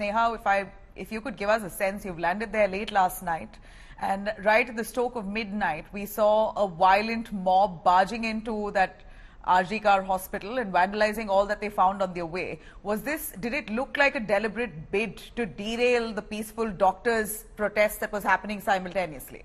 Sneha, if you could give us a sense, you've landed there late last night, and right at the stroke of midnight, we saw a violent mob barging into that RG Kar hospital and vandalizing all that they found on their way. Did it look like a deliberate bid to derail the peaceful doctors' protest that was happening simultaneously?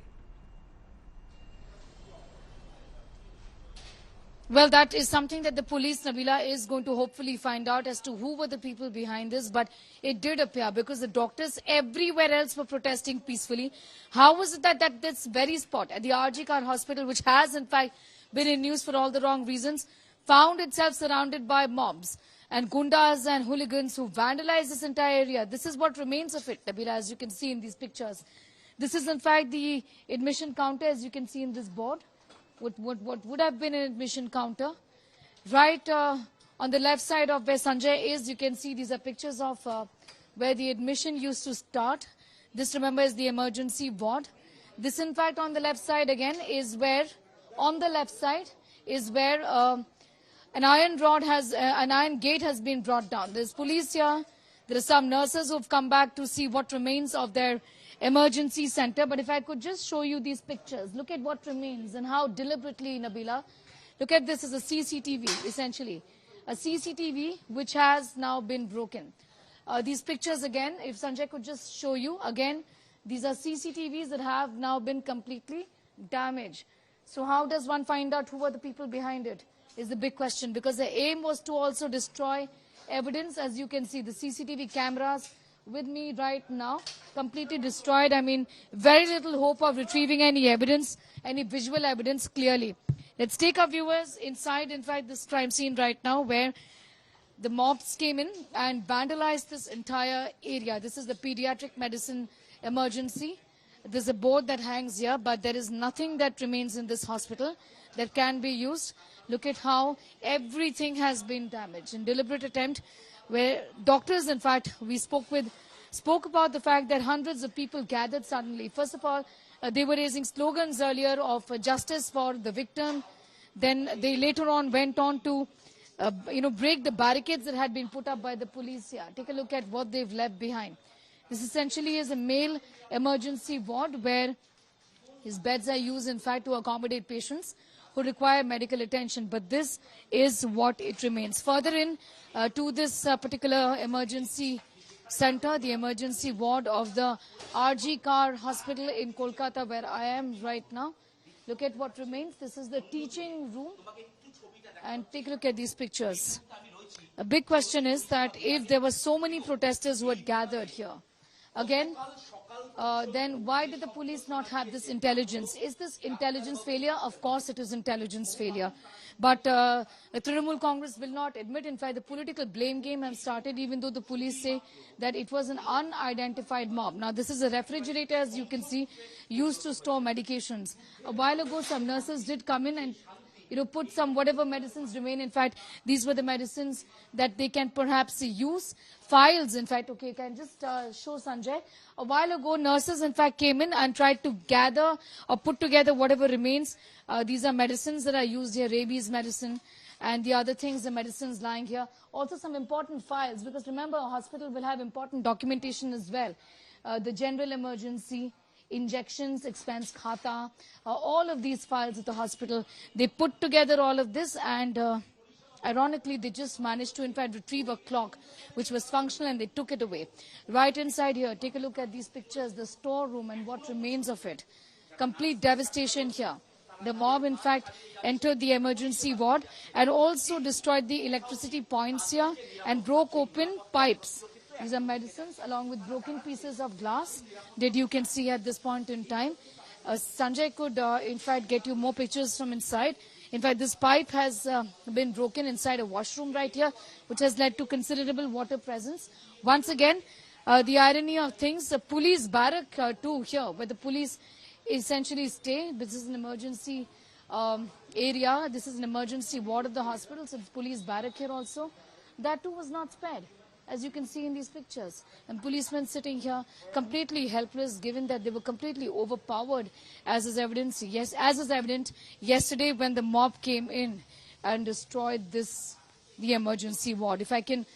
Well, that is something that the police, Nabila, is going to hopefully find out as to who were the people behind this. But it did appear, because the doctors everywhere else were protesting peacefully. How was it that this very spot at the RG Kar hospital, which has in fact been in news for all the wrong reasons, found itself surrounded by mobs and gundas and hooligans who vandalized this entire area? This is what remains of it, Nabila, as you can see in these pictures. This is in fact the admission counter, as you can see in this board. What would have been an admission counter. Right on the left side of where Sanjay is, you can see these are pictures of where the admission used to start. This, remember, is the emergency ward. This, in fact, on the left side again is where, an iron gate has been brought down. There's police here. There are some nurses who have come back to see what remains of their emergency center. But if I could just show you these pictures, look at what remains and how deliberately, Nabila. Look at this as a CCTV, essentially. A CCTV which has now been broken. These pictures again, if Sanjay could just show you, again, these are CCTVs that have now been completely damaged. So how does one find out who were the people behind it is the big question, because the aim was to also destroy evidence. As you can see, the CCTV cameras with me right now, completely destroyed. I mean, very little hope of retrieving any evidence, any visual evidence clearly. Let's take our viewers inside, in fact, this crime scene right now, where the mobs came in and vandalized this entire area. This is the pediatric medicine emergency. There's a board that hangs here, but there is nothing that remains in this hospital that can be used. Look at how everything has been damaged. In deliberate attempt, where doctors, in fact, we spoke about the fact that hundreds of people gathered suddenly. First of all, they were raising slogans earlier of justice for the victim. Then they later on went on to, break the barricades that had been put up by the police here. Take a look at what they've left behind. This essentially is a male emergency ward where his beds are used, in fact, to accommodate patients who require medical attention. But this is what it remains. Further in to this particular emergency center, the emergency ward of the RG Kar hospital in Kolkata, where I am right now. Look at what remains. This is the teaching room. And take a look at these pictures. A big question is that if there were so many protesters who had gathered here, again, then why did the police not have this intelligence? Is this intelligence failure? Of course it is intelligence failure. But the Trinamool Congress will not admit. In fact, the political blame game has started, even though the police say that it was an unidentified mob. Now, this is a refrigerator, as you can see, used to store medications. A while ago, some nurses did come in and put some whatever medicines remain. In fact, these were the medicines that they can perhaps use. Files, in fact, okay, can just show Sanjay. A while ago, nurses, in fact, came in and tried to gather or put together whatever remains. These are medicines that are used here, rabies medicine, and the other things, the medicines lying here. Also some important files, because remember, a hospital will have important documentation as well. The general emergency, injections, expense khata, all of these files at the hospital. They put together all of this, and ironically, they just managed to, in fact, retrieve a clock which was functional, and they took it away. Right inside here, take a look at these pictures, the storeroom and what remains of it. Complete devastation here. The mob, in fact, entered the emergency ward and also destroyed the electricity points here and broke open pipes. These are medicines along with broken pieces of glass that you can see at this point in time. Sanjay could, in fact, get you more pictures from inside. In fact, this pipe has been broken inside a washroom right here, which has led to considerable water presence. Once again, the irony of things, the police barrack too here, where the police essentially stay. This is an emergency area. This is an emergency ward of the hospital, so the police barrack here also. That too was not spared, as you can see in these pictures. And policemen sitting here completely helpless, given that they were completely overpowered, as is evident yesterday when the mob came in and destroyed the emergency ward. If I can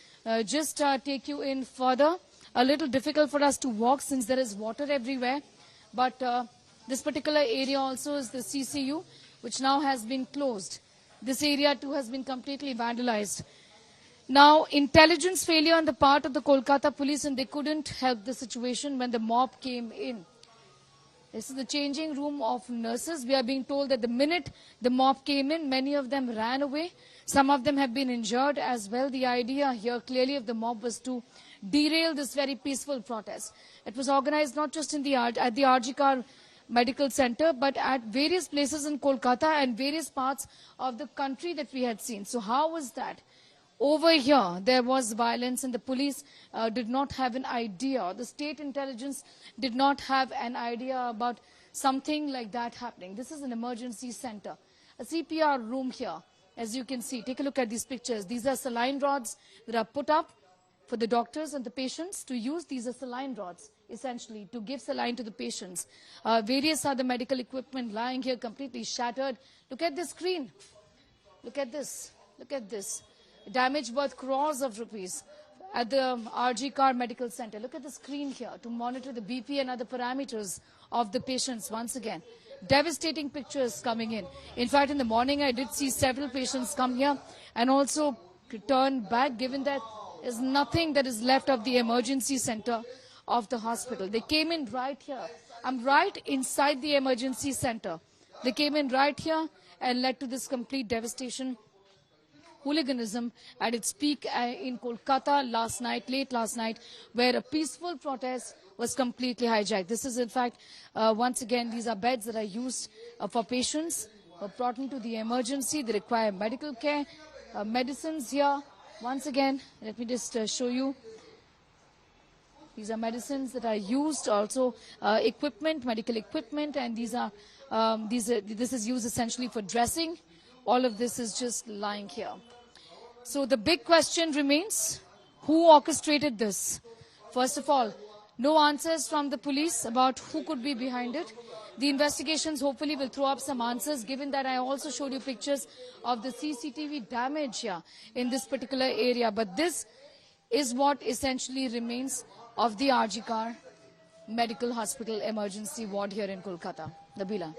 just take you in further, a little difficult for us to walk since there is water everywhere. But this particular area also is the CCU, which now has been closed. This area too has been completely vandalized. Now, intelligence failure on the part of the Kolkata police, and they couldn't help the situation when the mob came in. This is the changing room of nurses. We are being told that the minute the mob came in, many of them ran away. Some of them have been injured as well. The idea here clearly of the mob was to derail this very peaceful protest. It was organized not just at the RG Kar Medical Center, but at various places in Kolkata and various parts of the country that we had seen. So how was that? Over here, there was violence and the police did not have an idea. The state intelligence did not have an idea about something like that happening. This is an emergency center, a CPR room here, as you can see. Take a look at these pictures. These are saline rods that are put up for the doctors and the patients to use. These are saline rods, essentially, to give saline to the patients. Various other medical equipment lying here completely shattered. Look at this screen. Look at this. Look at this. Damage worth crores of rupees at the RG Kar Medical Center. Look at the screen here to monitor the BP and other parameters of the patients once again. Devastating pictures coming in. In fact, in the morning, I did see several patients come here and also return back, given that there's nothing that is left of the emergency center of the hospital. They came in right here. I'm right inside the emergency center. They came in right here and led to this complete devastation. Hooliganism at its peak in Kolkata last night, late last night, where a peaceful protest was completely hijacked. This is, in fact, once again, these are beds that are used for patients brought into the emergency. They require medical care, medicines here. Once again, let me just show you. These are medicines that are used, also equipment, medical equipment, and these are this is used essentially for dressing. All of this is just lying here. So the big question remains, who orchestrated this? First of all, no answers from the police about who could be behind it. The investigations hopefully will throw up some answers, given that I also showed you pictures of the CCTV damage here in this particular area. But this is what essentially remains of the RG Kar Medical Hospital emergency ward here in Kolkata. Nabila.